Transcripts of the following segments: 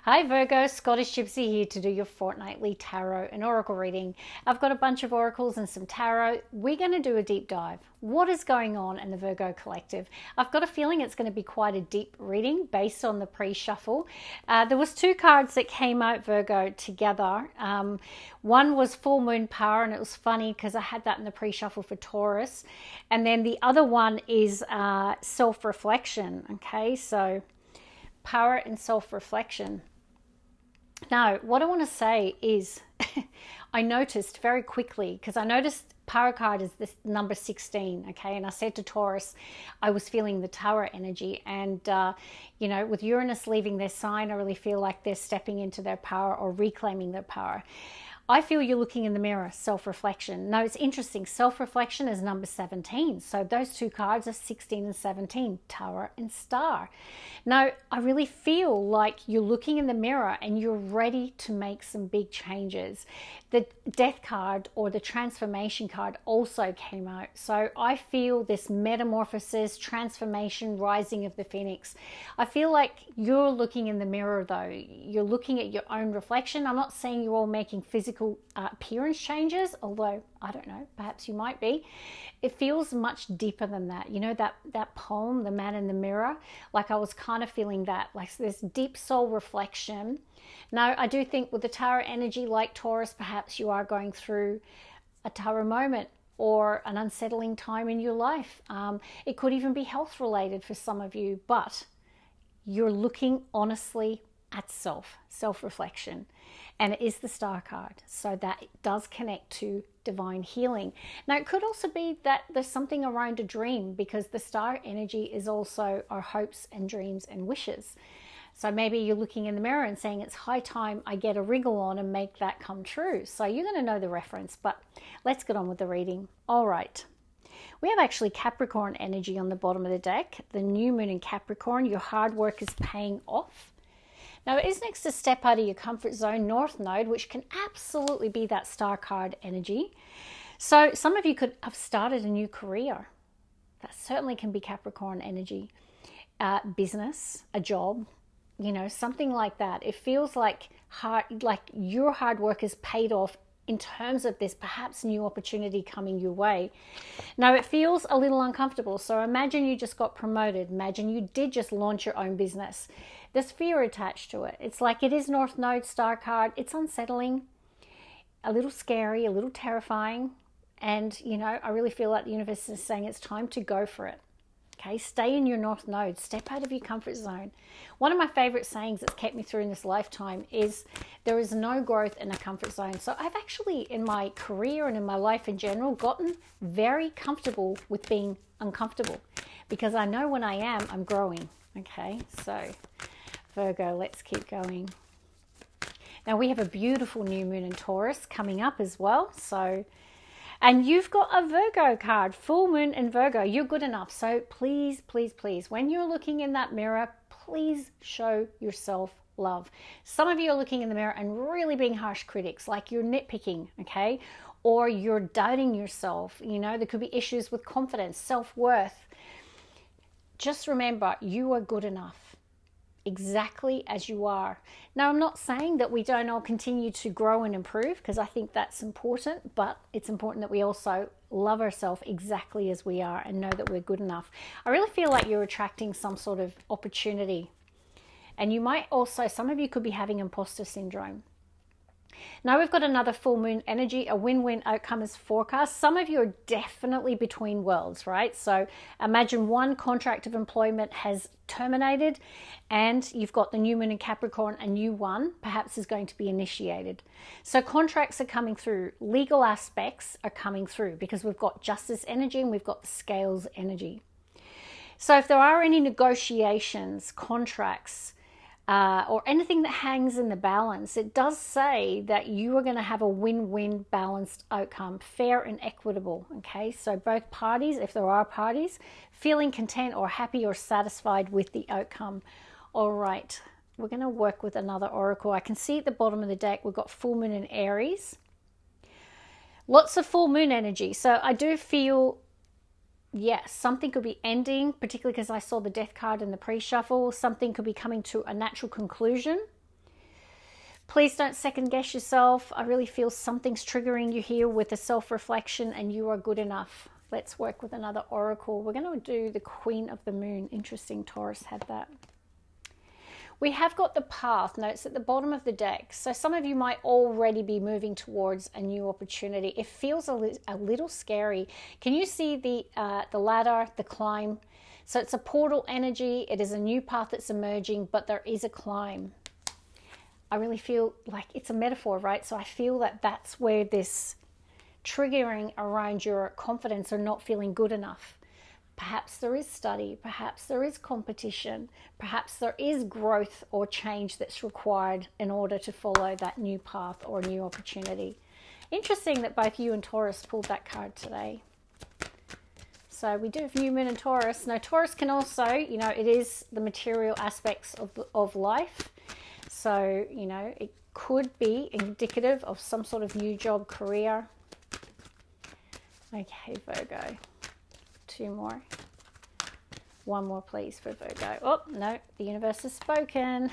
Hi Virgo, Scottish Gypsy here to do your fortnightly tarot and oracle reading. I've got a bunch of oracles and some tarot. We're going to do a deep dive. What is going on in the Virgo collective? I've got a feeling it's going to be quite a deep reading based on the pre-shuffle. There was two cards that came out, Virgo, together. One was Full Moon Power, and it was funny because I had that in the pre-shuffle for Taurus. And then the other one is Self-Reflection. Okay, so power and self-reflection. Now, what I want to say is I noticed very quickly, because I noticed power card is this number 16, okay? And I said to Taurus, I was feeling the Tower energy. And, with Uranus leaving their sign, I really feel like they're stepping into their power or reclaiming their power. I feel you're looking in the mirror, self-reflection. Now, it's interesting. Self-reflection is number 17. So those two cards are 16 and 17, Tower and Star. Now, I really feel like you're looking in the mirror and you're ready to make some big changes. The Death card or the Transformation card also came out. So I feel this metamorphosis, transformation, rising of the Phoenix. I feel like you're looking in the mirror, though. You're looking at your own reflection. I'm not saying you're all making physical appearance changes, although I don't know, perhaps you might be. It feels much deeper than that. You know, that poem, The Man in the Mirror, like I was kind of feeling that, like this deep soul reflection. Now, I do think with the Tower energy, like Taurus, perhaps you are going through a Tower moment or an unsettling time in your life. It could even be health related for some of you, but you're looking honestly at self-reflection. And it is the Star card. So that does connect to divine healing. Now, it could also be that there's something around a dream, because the Star energy is also our hopes and dreams and wishes. So maybe you're looking in the mirror and saying, it's high time I get a wriggle on and make that come true. So you're going to know the reference, but let's get on with the reading. All right. We have actually Capricorn energy on the bottom of the deck. The new moon in Capricorn, your hard work is paying off. Now, it is next to step out of your comfort zone, North Node, which can absolutely be that Star card energy. So some of you could have started a new career. That certainly can be Capricorn energy. Business, a job, something like that. It feels like your hard work is paid off in terms of this perhaps new opportunity coming your way. Now, it feels a little uncomfortable. So imagine you just got promoted. Imagine you did just launch your own business. There's fear attached to it. It's like it is North Node Star card. It's unsettling, a little scary, a little terrifying. And, I really feel like the universe is saying it's time to go for it. Okay, stay in your North Node. Step out of your comfort zone. One of my favorite sayings that's kept me through in this lifetime is there is no growth in a comfort zone. So I've actually, in my career and in my life in general, gotten very comfortable with being uncomfortable, because I know when I am, I'm growing. Okay, so Virgo, let's keep going. Now, we have a beautiful new moon in Taurus coming up as well. And you've got a Virgo card, full moon in Virgo. You're good enough. So please, please, please, when you're looking in that mirror, please show yourself love. Some of you are looking in the mirror and really being harsh critics, like you're nitpicking, okay? Or you're doubting yourself. There could be issues with confidence, self-worth. Just remember, you are good enough, exactly as you are. Now, I'm not saying that we don't all continue to grow and improve, because I think that's important, but it's important that we also love ourselves exactly as we are and know that we're good enough. I really feel like you're attracting some sort of opportunity. And you might also, some of you could be having imposter syndrome. Now we've got another full moon energy, a win-win outcome is forecast. Some of you are definitely between worlds, right? So imagine one contract of employment has terminated and you've got the new moon in Capricorn, a new one perhaps is going to be initiated. So contracts are coming through, legal aspects are coming through, because we've got justice energy and we've got the scales energy. So if there are any negotiations, contracts, or anything that hangs in the balance, it does say that you are going to have a win-win balanced outcome, fair and equitable. Okay, so both parties, if there are parties, feeling content or happy or satisfied with the outcome. All right, we're going to work with another oracle. I can see at the bottom of the deck we've got full moon in Aries. Lots of full moon energy. So I do feel yes, something could be ending, particularly because I saw the death card in the pre-shuffle. Something could be coming to a natural conclusion. Please don't second guess yourself. I really feel something's triggering you here with a self-reflection, and you are good enough. Let's work with another oracle. We're going to do the Queen of the Moon. Interesting, Taurus had that. We have got the path notes at the bottom of the deck. So some of you might already be moving towards a new opportunity. It feels a little scary. Can you see the ladder, the climb? So it's a portal energy. It is a new path that's emerging, but there is a climb. I really feel like it's a metaphor, right? So I feel that that's where this triggering around your confidence or not feeling good enough. Perhaps there is study, perhaps there is competition, perhaps there is growth or change that's required in order to follow that new path or new opportunity. Interesting that both you and Taurus pulled that card today. So we do have New Moon and Taurus. Now Taurus can also, you know, it is the material aspects of life. So, you know, it could be indicative of some sort of new job, career. Okay, Virgo. 2 more. 1 more, please, for Virgo. Oh, no, the universe has spoken.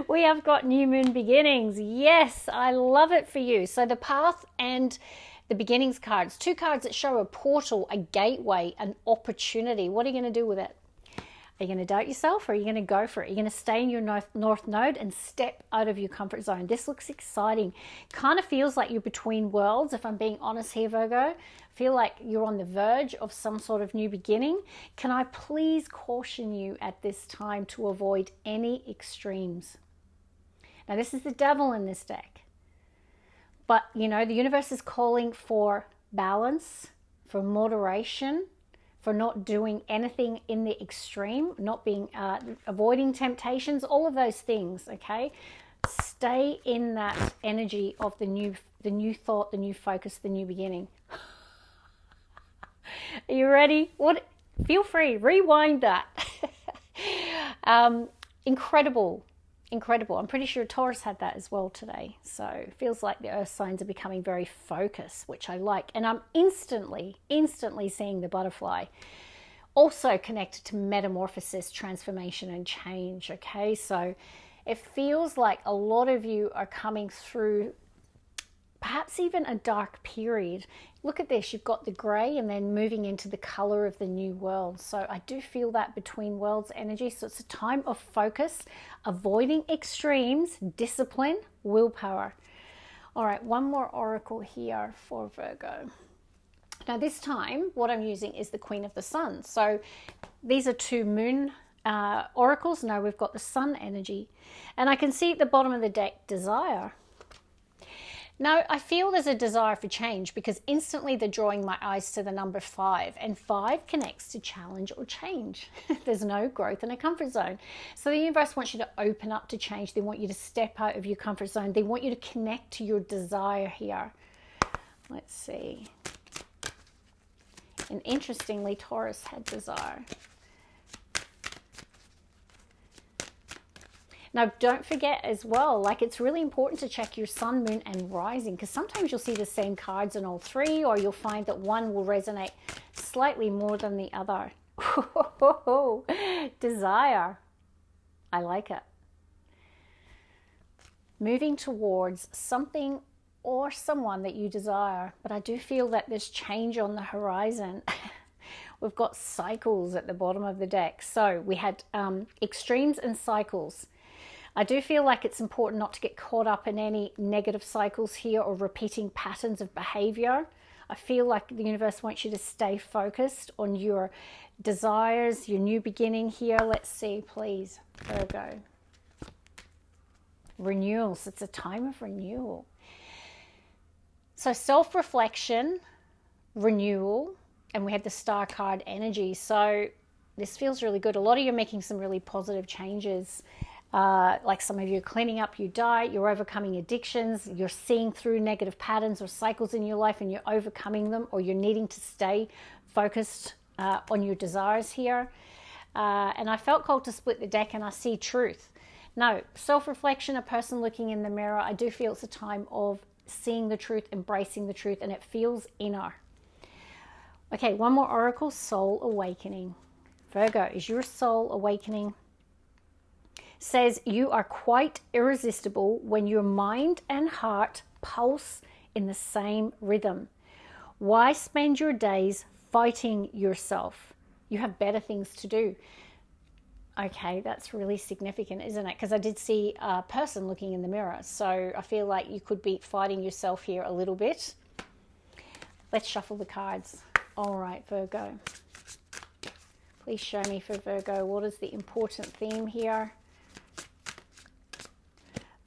We have got new moon beginnings. Yes, I love it for you. So the path and the beginnings cards, 2 cards that show a portal, a gateway, an opportunity. What are you going to do with it? Are you going to doubt yourself, or are you going to go for it? Are you going to stay in your north node and step out of your comfort zone? This looks exciting. Kind of feels like you're between worlds, if I'm being honest here, Virgo. I feel like you're on the verge of some sort of new beginning. Can I please caution you at this time to avoid any extremes? Now, this is the devil in this deck. But, you know, the universe is calling for balance, for moderation, for not doing anything in the extreme, not being avoiding temptations, all of those things. Okay, stay in that energy of the new thought, the new focus, the new beginning. Are you ready? What? Feel free, rewind that. Incredible. I'm pretty sure Taurus had that as well today. So it feels like the earth signs are becoming very focused, which I like. And I'm instantly seeing the butterfly. Also connected to metamorphosis, transformation, and change. Okay, so it feels like a lot of you are coming through perhaps even a dark period. Look at this, you've got the gray and then moving into the color of the new world. So I do feel that between worlds energy. So it's a time of focus, avoiding extremes, discipline, willpower. All right, 1 more oracle here for Virgo. Now this time, what I'm using is the Queen of the Sun. So these are 2 moon oracles. Now we've got the sun energy. And I can see at the bottom of the deck, desire. Now, I feel there's a desire for change because instantly they're drawing my eyes to the number 5, and 5 connects to challenge or change. There's no growth in a comfort zone. So the universe wants you to open up to change. They want you to step out of your comfort zone. They want you to connect to your desire here. Let's see. And interestingly, Taurus had desire. Now, don't forget as well, like it's really important to check your sun, moon, and rising, because sometimes you'll see the same cards in all 3, or you'll find that one will resonate slightly more than the other. Desire. I like it. Moving towards something or someone that you desire, but I do feel that there's change on the horizon. We've got cycles at the bottom of the deck. So we had extremes and cycles. I do feel like it's important not to get caught up in any negative cycles here or repeating patterns of behavior. I feel like the universe wants you to stay focused on your desires, your new beginning here. Let's see, please, Virgo. Renewals. It's a time of renewal. So self-reflection, renewal, and we had the star card energy. So this feels really good. A lot of you are making some really positive changes. Like some of you are cleaning up your diet, you're overcoming addictions, you're seeing through negative patterns or cycles in your life and you're overcoming them, or you're needing to stay focused on your desires here. And I felt called to split the deck, and I see truth. No, self-reflection, a person looking in the mirror, I do feel it's a time of seeing the truth, embracing the truth, and it feels inner. Okay, 1 more oracle, soul awakening. Virgo, is your soul awakening? says you are quite irresistible when your mind and heart pulse in the same rhythm. Why spend your days fighting yourself? You have better things to do. Okay, that's really significant, isn't it? Because I did see a person looking in the mirror. So I feel like you could be fighting yourself here a little bit. Let's shuffle the cards. All right, Virgo. Please show me for Virgo, what is the important theme here?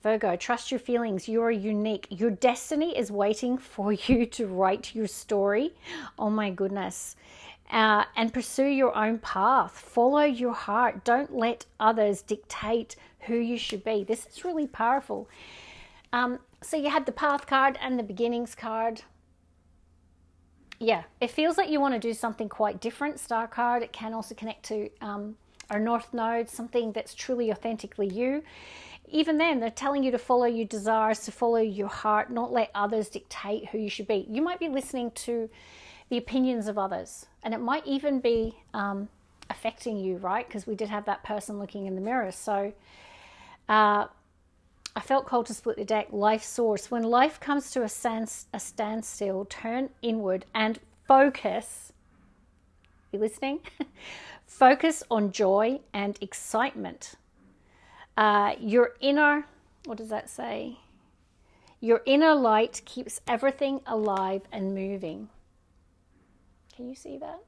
Virgo, trust your feelings. You are unique. Your destiny is waiting for you to write your story. Oh my goodness. And pursue your own path. Follow your heart. Don't let others dictate who you should be. This is really powerful. So you had the path card and the beginnings card. Yeah, it feels like you want to do something quite different. Star card, it can also connect to our North Node, something that's truly authentically you. Even then, they're telling you to follow your desires, to follow your heart, not let others dictate who you should be. You might be listening to the opinions of others, and it might even be affecting you, right? Because we did have that person looking in the mirror. So I felt called to split the deck. Life source. When life comes to a standstill, turn inward and focus. You listening? Focus on joy and excitement. Your inner, what does that say? Your inner light keeps everything alive and moving. Can you see that?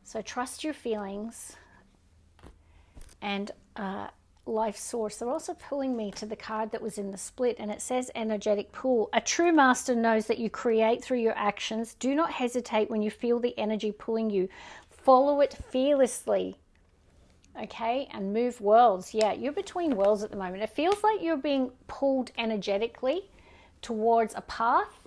So trust your feelings and life source. They're also pulling me to the card that was in the split, and it says energetic pull. A true master knows that you create through your actions. Do not hesitate when you feel the energy pulling you. Follow it fearlessly. Okay, and move worlds. Yeah, you're between worlds at the moment. It feels like you're being pulled energetically towards a path.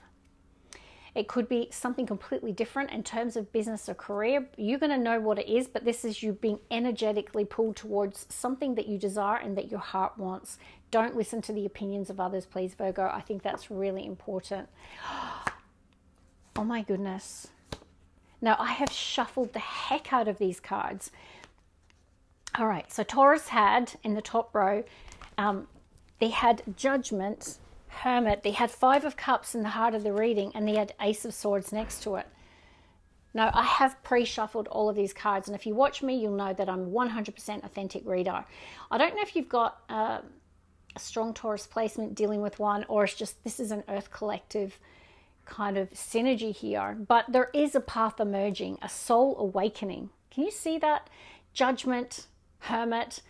It could be something completely different in terms of business or career. You're going to know what it is, but this is you being energetically pulled towards something that you desire and that your heart wants. Don't listen to the opinions of others, please, Virgo. I think that's really important. Oh my goodness. Now, I have shuffled the heck out of these cards. All right, so Taurus had in the top row, they had Judgment, Hermit, they had Five of Cups in the heart of the reading, and they had Ace of Swords next to it. Now, I have pre-shuffled all of these cards, and if you watch me, you'll know that I'm 100% authentic reader. I don't know if you've got a strong Taurus placement dealing with one, or it's just this is an Earth Collective kind of synergy here, but there is a path emerging, a soul awakening. Can you see that? Judgment, Hermit,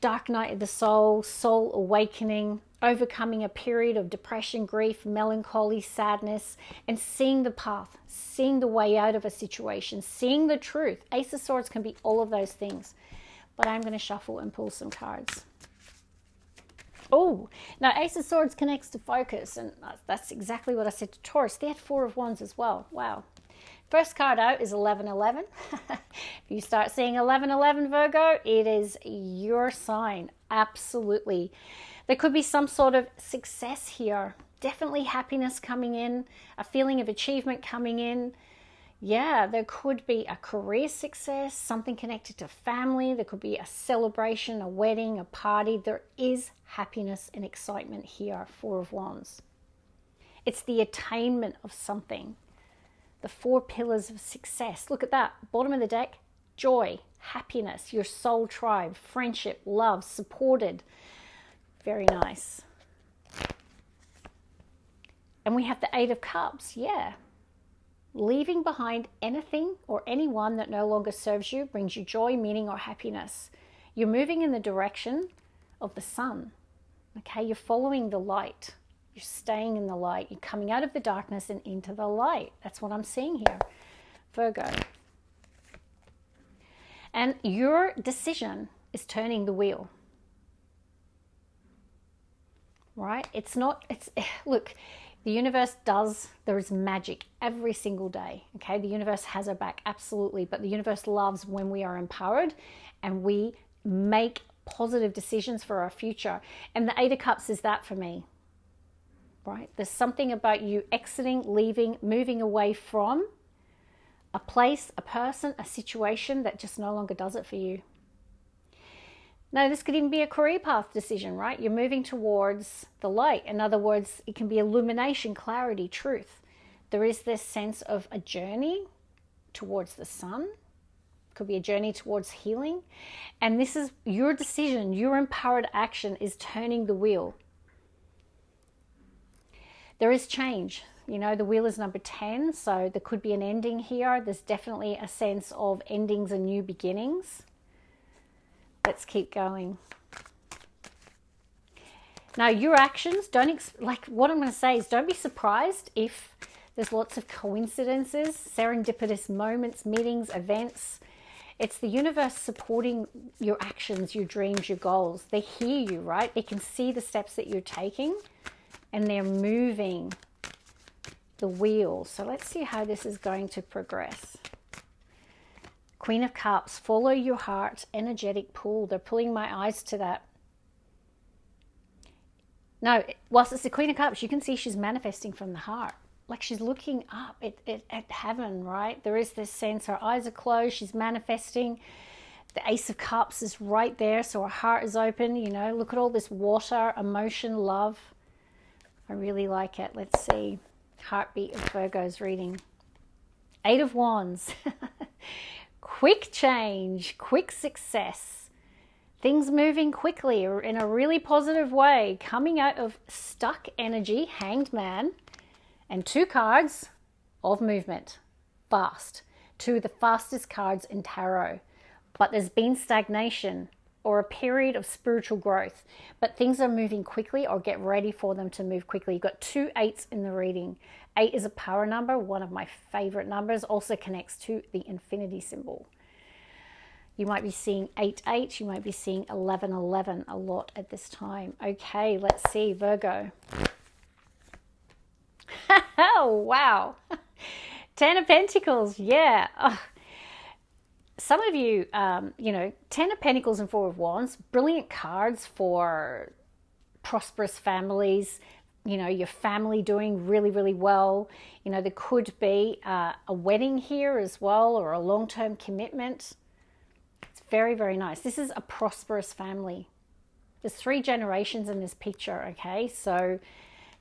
Dark Night of the Soul, soul awakening, overcoming a period of depression, grief, melancholy, sadness, and seeing the path, seeing the way out of a situation, seeing the truth. Ace of Swords can be all of those things. But I'm going to shuffle and pull some cards. Oh, now Ace of Swords connects to focus, and that's exactly what I said to Taurus. They had Four of Wands as well. Wow. First card out is 1111. If you start seeing 1111, Virgo, it is your sign. Absolutely. There could be some sort of success here. Definitely happiness coming in, a feeling of achievement coming in. Yeah, there could be a career success, something connected to family. There could be a celebration, a wedding, a party. There is happiness and excitement here, Four of Wands. It's the attainment of something. The four pillars of success. Look at that. Bottom of the deck, joy, happiness, your soul tribe, friendship, love, supported. Very nice. And we have the Eight of Cups. Yeah. Leaving behind anything or anyone that no longer serves you brings you joy, meaning, or happiness. You're moving in the direction of the sun. Okay, you're following the light. You're staying in the light. You're coming out of the darkness and into the light. That's what I'm seeing here, Virgo. And your decision is turning the wheel. Right? Look, the universe there is magic every single day. Okay, the universe has our back, absolutely. But the universe loves when we are empowered and we make positive decisions for our future. And the Eight of Cups is that for me. Right? There's something about you exiting, leaving, moving away from a place, a person, a situation that just no longer does it for you. No, this could even be a career path decision, right? You're moving towards the light. In other words, it can be illumination, clarity, truth. There is this sense of a journey towards the sun. Could be a journey towards healing. And this is your decision. Your empowered action is turning the wheel. There is change. You know, the wheel is number 10, so there could be an ending here. There's definitely a sense of endings and new beginnings. Let's keep going. Now, your actions, like what I'm going to say is don't be surprised if there's lots of coincidences, serendipitous moments, meetings, events. It's the universe supporting your actions, your dreams, your goals. They hear you, right? They can see the steps that you're taking and they're moving the wheel. So let's see how this is going to progress. Queen of Cups, follow your heart, energetic pull. They're pulling my eyes to that. No, whilst it's the Queen of Cups, you can see she's manifesting from the heart. Like she's looking up at heaven, right? There is this sense, her eyes are closed, she's manifesting. The Ace of Cups is right there, so her heart is open. You know, look at all this water, emotion, love. I really like it. Let's see. Heartbeat of Virgo's reading. 8 of Wands. Quick change, quick success. Things moving quickly or in a really positive way. Coming out of stuck energy, Hanged Man. And 2 cards of movement. Fast. 2 of the fastest cards in tarot. But there's been stagnation or a period of spiritual growth. But things are moving quickly or get ready for them to move quickly. You've got 2 8s in the reading. 8 is a power number, one of my favorite numbers. Also connects to the infinity symbol. You might be seeing 8-8. You might be seeing 11-11 a lot at this time. Okay, let's see. Virgo. Oh, wow. 10 of Pentacles. Yeah. Oh. Some of you, you know, 10 of Pentacles and 4 of Wands, brilliant cards for prosperous families. You know, your family doing really, really well. You know, there could be a wedding here as well, or a long-term commitment. It's very, very nice. This is a prosperous family. There's 3 generations in this picture, okay? So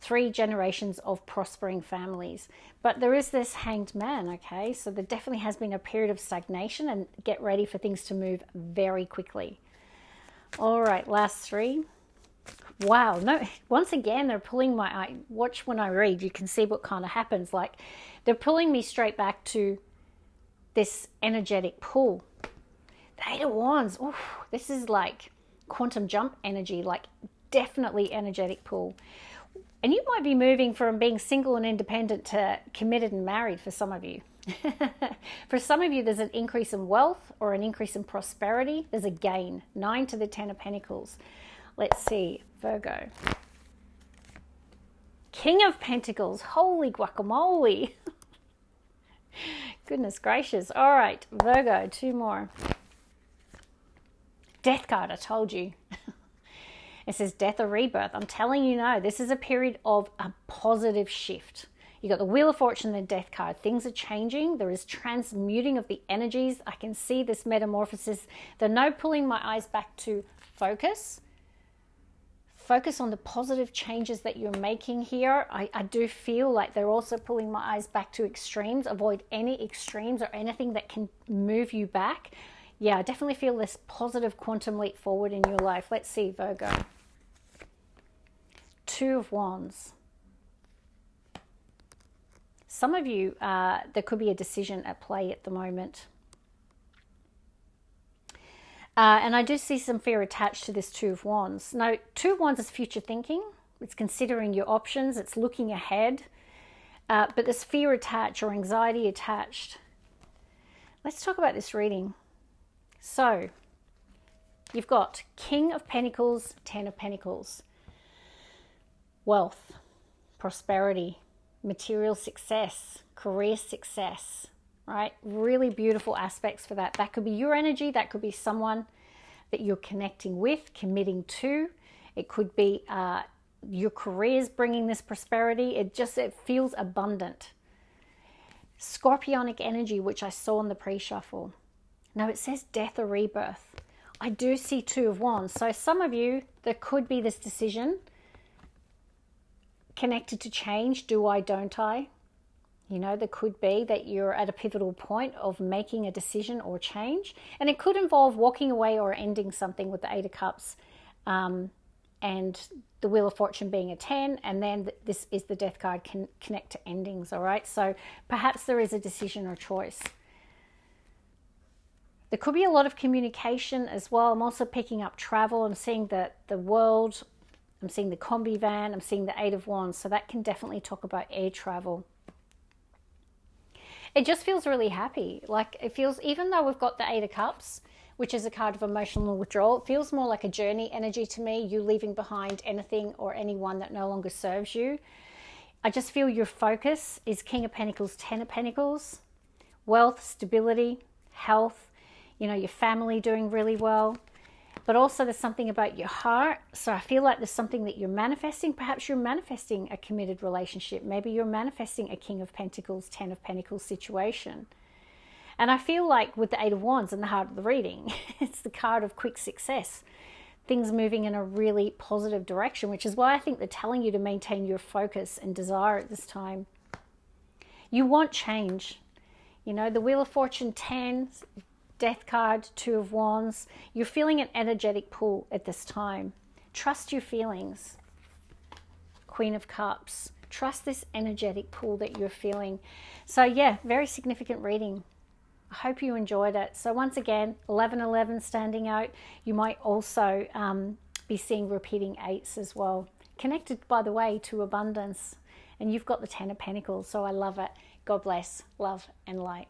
3 generations of prospering families. But there is this Hanged Man, okay? So there definitely has been a period of stagnation, and get ready for things to move very quickly. All right, last 3. Wow, no, once again, they're pulling my eye. Watch when I read, you can see what kind of happens. Like, they're pulling me straight back to this energetic pull. The 8 of Wands, oof, this is like quantum jump energy, like definitely energetic pull. And you might be moving from being single and independent to committed and married for some of you. For some of you, there's an increase in wealth or an increase in prosperity. There's a gain. 9 to the 10 of Pentacles. Let's see, Virgo. King of Pentacles. Holy guacamole. Goodness gracious. All right, Virgo, 2 more. Death card, I told you. It says death or rebirth. I'm telling you now, this is a period of a positive shift. You got the Wheel of Fortune and the Death card. Things are changing. There is transmuting of the energies. I can see this metamorphosis. They're now pulling my eyes back to focus. Focus on the positive changes that you're making here. I do feel like they're also pulling my eyes back to extremes. Avoid any extremes or anything that can move you back. Yeah, I definitely feel this positive quantum leap forward in your life. Let's see, Virgo. 2 of Wands. Some of you, there could be a decision at play at the moment. And I do see some fear attached to this 2 of Wands. Now, 2 of Wands is future thinking. It's considering your options. It's looking ahead. But there's fear attached or anxiety attached. Let's talk about this reading. So, you've got King of Pentacles, 10 of Pentacles. Wealth, prosperity, material success, career success, right? Really beautiful aspects for that. That could be your energy. That could be someone that you're connecting with, committing to. It could be your career's bringing this prosperity. It feels abundant. Scorpionic energy, which I saw in the pre-shuffle. Now it says death or rebirth. I do see Two of Wands. So some of you, there could be this decision connected to change. Do I, don't I? You know, there could be that you're at a pivotal point of making a decision or change. And it could involve walking away or ending something with the Eight of Cups, and the Wheel of Fortune being a 10. And then this is the Death card, can connect to endings, all right? So perhaps there is a decision or choice. There could be a lot of communication as well. I'm also picking up travel. I'm seeing the world. I'm seeing the combi van. I'm seeing the Eight of Wands. So that can definitely talk about air travel. It just feels really happy. Like it feels, even though we've got the Eight of Cups, which is a card of emotional withdrawal, it feels more like a journey energy to me. You leaving behind anything or anyone that no longer serves you. I just feel your focus is King of Pentacles, Ten of Pentacles, wealth, stability, health, you know, your family doing really well. But also there's something about your heart. So I feel like there's something that you're manifesting. Perhaps you're manifesting a committed relationship. Maybe you're manifesting a King of Pentacles, Ten of Pentacles situation. And I feel like with the Eight of Wands in the heart of the reading, it's the card of quick success. Things moving in a really positive direction, which is why I think they're telling you to maintain your focus and desire at this time. You want change. You know, the Wheel of Fortune 10, Death card, Two of Wands. You're feeling an energetic pull at this time. Trust your feelings. Queen of Cups. Trust this energetic pull that you're feeling. So yeah, very significant reading. I hope you enjoyed it. So once again, 1111 standing out. You might also be seeing repeating eights as well. Connected, by the way, to abundance. And you've got the Ten of Pentacles, so I love it. God bless, love and light.